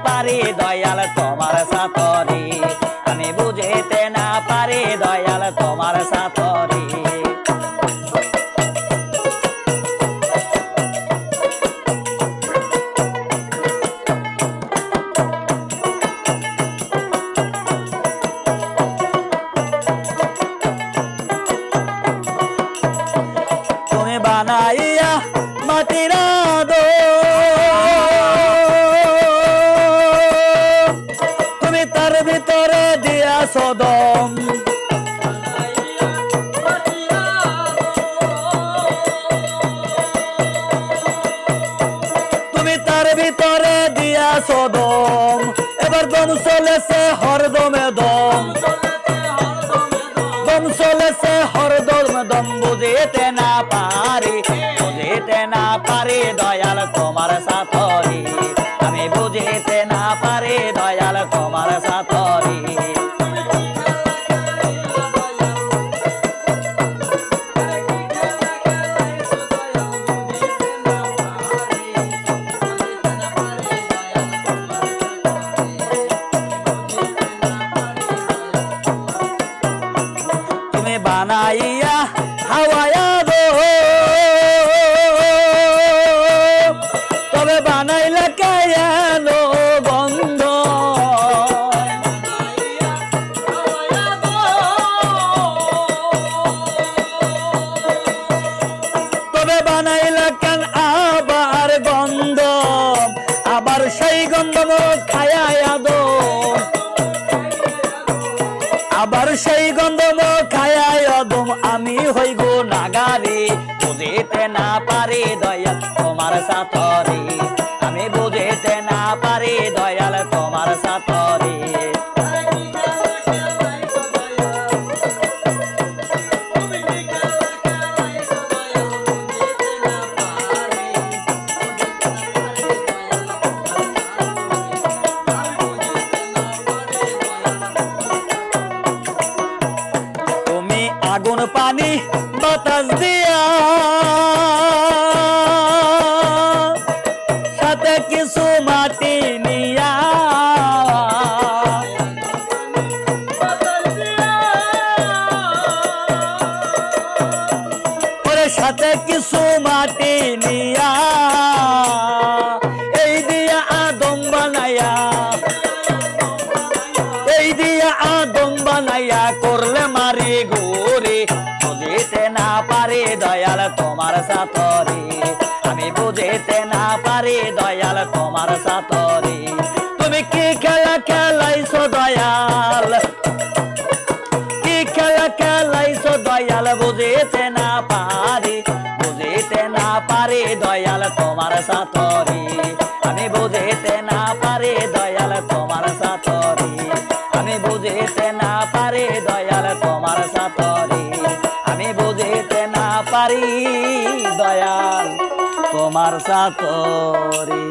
পারি দয়াল তোমার সাথরে আমি বুঝিতে না পারি দয়াল তোমার সাথরে তুমি বানাইয়া মাটির তুমি তার ভিতরে দিয়া সদম তুমি তার ভিতরে দিয়া সদম এবার দম চলেছে হরদমে দম দম চলেছে হরদম দম বুঝিতে না পারি দয়াল তোমার সাথরে আমি বুঝিতে না পারি দয়াল তোমার সাথরে তুমি বানাইয়া হাওয়ায়া দো তবে বানাইলে কেন গন্ধ তবে বানাইলে কেন আবার গন্ধ আবার সেই গন্ধ খায়া দো আবার সেই গন্ধ খায় দম আমি হই গো নাগারে বুঝিতে না পারি দয়াল তোমার সাথরে আমি বুঝিতে না পারি দয়াল তোমার সাথরে আগুন পানি বাতাস দিয়া সাথে কিছু মাটি নিয়া ওরে সাথে কিছু মাটি নিয়া এই দিয়া আদম বানাইয়া এই দিয়া আদম বানাইয়া করলে মারি গোরে বুঝিতে না পারি দয়াল তোমার সাথরে আমি বুঝিতে না পারি দয়াল তোমার সাথরে তুমি কি খেলা খেলাইছো দয়াল কি খেলা খেলাইছো দয়াল বুঝিতে না পারি দয়াল তোমার সাথরে আমি বুঝিতে না পারি দয়াল তোমার সাথরে আমি বুঝিতে না পারি দয়াল তোমার সাথরে আমি বুঝিতে না পারি দয়াল তোমার সাথরে।